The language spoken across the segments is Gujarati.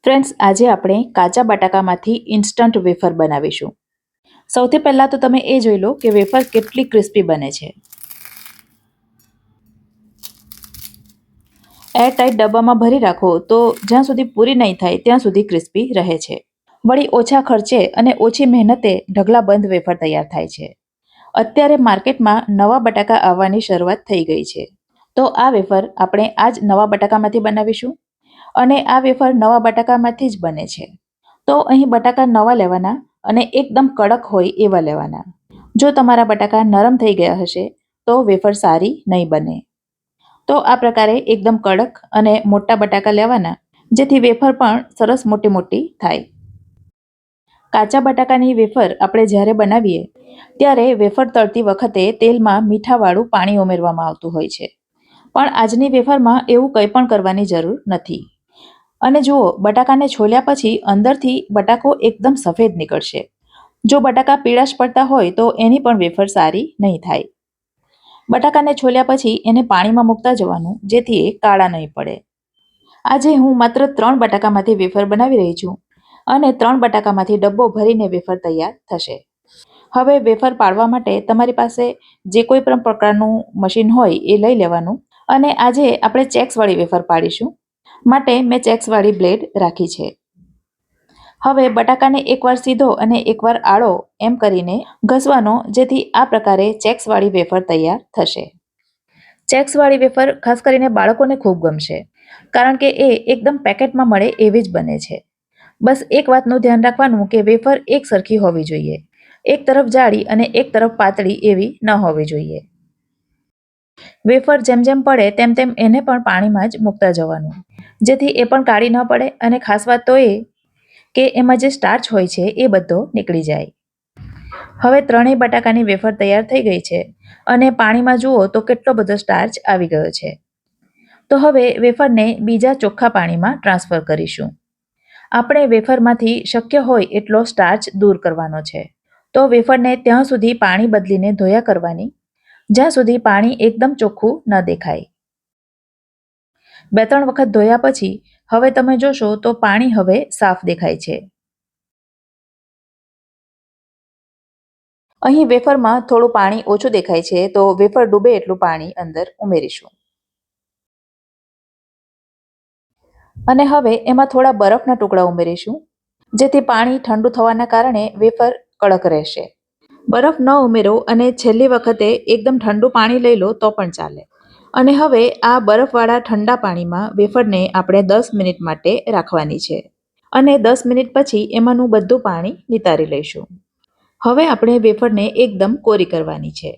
ફ્રેન્ડ્સ, આજે આપણે કાચા બટાકામાંથી ઇન્સ્ટન્ટ વેફર બનાવીશું. સૌથી પહેલાં તો તમે એ જોઈ લો કે વેફર કેટલી ક્રિસ્પી બને છે. એરટાઇટ ડબ્બામાં ભરી રાખો તો જ્યાં સુધી પૂરી નહીં થાય ત્યાં સુધી ક્રિસ્પી રહે છે. વળી ઓછા ખર્ચે અને ઓછી મહેનતે ઢગલાબંધ વેફર તૈયાર થાય છે. અત્યારે માર્કેટમાં નવા બટાકા આવવાની શરૂઆત થઈ ગઈ છે. તો આ વેફર આપણે આજ નવા બટાકામાંથી બનાવીશું. અને આ વેફર નવા બટાકામાંથી જ બને છે. તો અહીં બટાકા નવા લેવાના અને એકદમ કડક હોય એવા લેવાના. જો તમારા બટાકા નરમ થઈ ગયા હશે તો વેફર સારી નહીં બને. તો આ પ્રકારે એકદમ કડક અને મોટા બટાકા લેવાના, જેથી વેફર પણ સરસ મોટી મોટી થાય. કાચા બટાકાની વેફર આપણે જ્યારે બનાવીએ ત્યારે વેફર તળતી વખતે તેલમાં મીઠાવાળું પાણી ઉમેરવામાં આવતું હોય છે. પણ આજની વેફરમાં એવું કંઈ પણ કરવાની જરૂર નથી. અને જુઓ, બટાકાને છોલ્યા પછી અંદરથી બટાકો એકદમ સફેદ નીકળશે. જો બટાકા પીળાશ પડતા હોય તો એની પણ વેફર સારી નહીં થાય. બટાકાને છોલ્યા પછી એને પાણીમાં મૂકતા જવાનું, જેથી એ કાળા નહીં પડે. આજે હું માત્ર 3 બટાકામાંથી વેફર બનાવી રહી છું અને 3 બટાકામાંથી ડબ્બો ભરીને વેફર તૈયાર થશે. હવે વેફર પાડવા માટે તમારી પાસે જે કોઈ પણ પ્રકારનું મશીન હોય એ લઈ લેવાનું. અને આજે આપણે ચેક્સવાળી વેફર પાડીશું, માટે મેં ચેક્સવાળી બ્લેડ રાખી છે. હવે બટાકાને એકવાર સીધો અને એકવાર આડો એમ કરીને ઘસવાનો, જેથી આ પ્રકારે ચેક્સવાળી વેફર તૈયાર થશે. ચેક્સવાળી વેફર ખાસ કરીને બાળકોને ખૂબ ગમશે, કારણ કે એ એકદમ પેકેટમાં મળે એવી જ બને છે. બસ એક વાતનું ધ્યાન રાખવાનું કે વેફર એક સરખી હોવી જોઈએ. એક તરફ જાડી અને એક તરફ પાતળી એવી ન હોવી જોઈએ. વેફર જેમ જેમ પડે તેમ તેમ એને પણ પાણીમાં જ મૂકતા જવાનું, જેથી એ પણ કાળી ન પડે. અને ખાસ વાત તો એ કે એમાં જે સ્ટાર્ચ હોય છે એ બધો નીકળી જાય. હવે 3 બટાકાની વેફર તૈયાર થઈ ગઈ છે અને પાણીમાં જુઓ તો કેટલો બધો સ્ટાર્ચ આવી ગયો છે. તો હવે વેફરને બીજા ચોખ્ખા પાણીમાં ટ્રાન્સફર કરીશું. આપણે વેફરમાંથી શક્ય હોય એટલો સ્ટાર્ચ દૂર કરવાનો છે. તો વેફરને ત્યાં સુધી પાણી બદલીને ધોયા કરવાની, જ્યાં સુધી પાણી એકદમ ચોખ્ખું ન દેખાય. 2-3 વખત ધોયા પછી હવે તમે જોશો તો પાણી હવે સાફ દેખાય છે. અહીં વેફરમાં થોડું પાણી ઓછું દેખાય છે, તો વેફર ડૂબે એટલું પાણી અંદર ઉમેરીશું. અને હવે એમાં થોડા બરફના ટુકડા ઉમેરીશું, જેથી પાણી ઠંડુ થવાના કારણે વેફર કડક રહેશે. બરફ ન ઉમેરો અને છેલ્લી વખતે એકદમ ઠંડુ પાણી લઈ લો તો પણ ચાલે. અને હવે આ બરફવાળા ઠંડા પાણીમાં વેફરને આપણે 10 મિનિટ માટે રાખવાની છે. અને 10 મિનિટ પછી એમાંનું બધું પાણી નિતારી લઈશું. હવે આપણે વેફરને એકદમ કોરી કરવાની છે,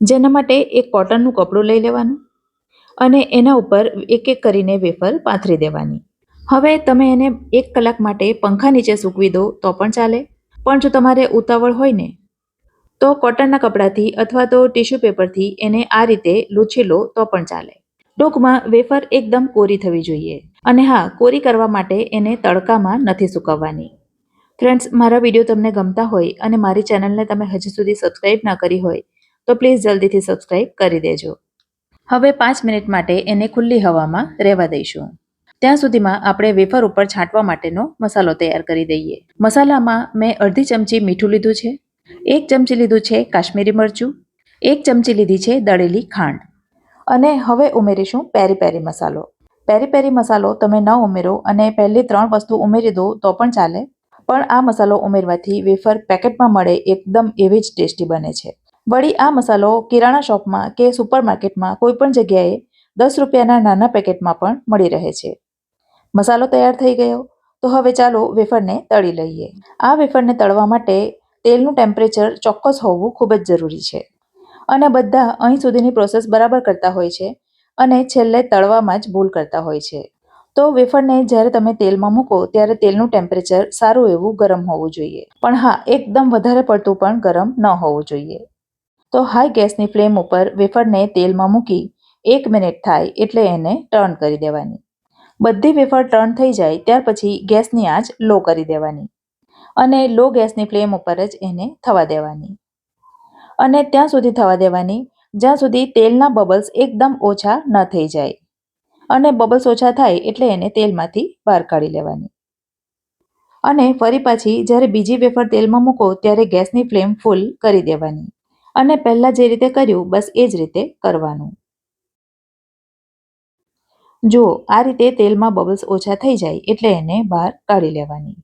જેના માટે એક કોટનનું કપડું લઈ લેવાનું અને એના ઉપર એક એક કરીને વેફર પાથરી દેવાની. હવે તમે એને 1 કલાક માટે પંખા નીચે સૂકવી દો તો પણ ચાલે. પણ જો તમારે ઉતાવળ હોય ને તો કોટનના કપડાથી અથવા તો ટીશ્યુ પેપરથી એને આ રીતે લૂછી લો તો પણ ચાલે. ટૂંકમાં વેફર એકદમ કોરી થવી જોઈએ. અને હા, કોરી કરવા માટે એને તડકામાં નથી સૂકવવાની. ફ્રેન્ડ્સ, મારા વિડીયો તમને ગમતા હોય અને મારી ચેનલને તમે હજી સુધી સબસ્ક્રાઇબ ના કરી હોય તો પ્લીઝ જલ્દીથી સબસ્ક્રાઇબ કરી દેજો. હવે 5 મિનિટ માટે એને ખુલ્લી હવામાં રહેવા દઈશું. ત્યાં સુધીમાં આપણે વેફર ઉપર છાંટવા માટેનો મસાલો તૈયાર કરી દઈએ. મસાલામાં મેં અડધી ચમચી મીઠું લીધું છે, 1 ચમચી લીધું છે કાશ્મીરી મરચું, 1 ચમચી લીધી છે દળેલી ખાંડ. અને હવે ઉમેરીશું પેરી પેરી મસાલો. પેરી પેરી મસાલો તમે ન ઉમેરો અને પહેલી 3 વસ્તુ ઉમેરી દો તો પણ ચાલે. પણ આ મસાલો ઉમેરવાથી વેફર પેકેટમાં મળે એકદમ એવી જ ટેસ્ટી બને છે. વળી આ મસાલો કિરાણા શોપમાં કે સુપરમાર્કેટમાં કોઈ પણ જગ્યાએ 10 રૂપિયાના નાના પેકેટમાં પણ મળી રહે છે. મસાલો તૈયાર થઈ ગયો, તો હવે ચાલો વેફરને તળી લઈએ. આ વેફરને તળવા માટે તેલનું ટેમ્પરેચર ચોક્કસ હોવું ખૂબ જ જરૂરી છે. અને બધા અહીં સુધીની પ્રોસેસ બરાબર કરતા હોય છે અને છેલ્લે તળવામાં જ ભૂલ કરતા હોય છે. તો વેફરને જ્યારે તમે તેલમાં મૂકો ત્યારે તેલનું ટેમ્પરેચર સારું એવું ગરમ હોવું જોઈએ. પણ હા, એકદમ વધારે પડતું પણ ગરમ ન હોવું જોઈએ. તો હાઈ ગેસની ફ્લેમ ઉપર વેફરને તેલમાં મૂકી 1 મિનિટ થાય એટલે એને ટર્ન કરી દેવાની. બધી વેફર ટર્ન થઈ જાય ત્યાર પછી ગેસની આંચ લો કરી દેવાની અને લો ગેસની ફ્લેમ ઉપર જ એને થવા દેવાની. અને ત્યાં સુધી થવા દેવાની જ્યાં સુધી તેલના બબલ્સ એકદમ ઓછા ન થઈ જાય. અને બબલ્સ ઓછા થાય એટલે એને તેલમાંથી બહાર કાઢી લેવાની. અને ફરી પાછી જ્યારે બીજી વેફર તેલમાં મૂકો ત્યારે ગેસની ફ્લેમ ફૂલ કરી દેવાની. અને પહેલાં જે રીતે કર્યું બસ એ જ રીતે કરવાનું. જુઓ, આ રીતે તેલમાં બબલ્સ ઓછા થઈ જાય એટલે એને બહાર કાઢી લેવાની.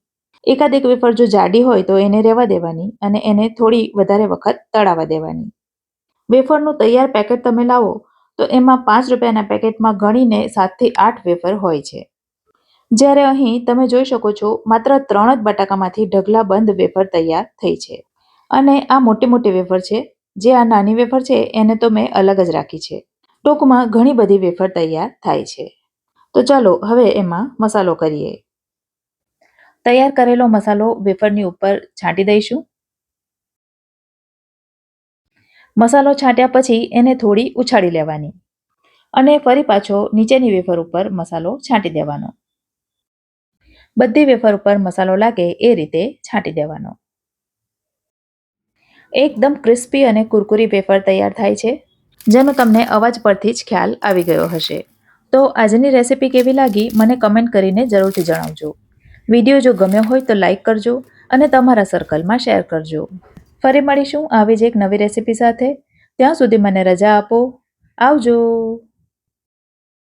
એકાદ એક વેફર જો જાડી હોય તો એને રહેવા દેવાની અને એને થોડી વધારે વખત તળાવા દેવાની. વેફરનું તૈયાર પેકેટ તમે લાવો તો એમાં 5 રૂપિયાના પેકેટમાં ગણીને 7થી 8 વેફર હોય છે. જ્યારે અહીં તમે જોઈ શકો છો માત્ર 3 જ બટાકામાંથી ઢગલા બંધ વેફર તૈયાર થઈ છે. અને આ મોટી મોટી વેફર છે. જે આ નાની વેફર છે એને તો મેં અલગ જ રાખી છે. ટૂંકમાં ઘણી બધી વેફર તૈયાર થાય છે. તો ચાલો હવે એમાં મસાલો કરીએ. તૈયાર કરેલો મસાલો વેફરની ઉપર છાંટી દઈશું. મસાલો છાંટ્યા પછી એને થોડી ઉછાળી લેવાની અને ફરી પાછો નીચેની વેફર ઉપર મસાલો છાંટી દેવાનો. બધી વેફર ઉપર મસાલો લાગે એ રીતે છાંટી દેવાનો. એકદમ ક્રિસ્પી અને કુરકુરી વેફર તૈયાર થાય છે, જેનો તમને અવાજ પરથી જ ખ્યાલ આવી ગયો હશે. તો આજની રેસિપી કેવી લાગી મને કમેન્ટ કરીને જરૂરથી જણાવજો. વિડીયો જો ગમ્યો હોય તો લાઈક કરજો અને તમારા સર્કલમાં શેર કરજો. ફરી મળીશું આવી જ એક નવી રેસિપી સાથે. ત્યાં સુધી મને રજા આપો. આવજો.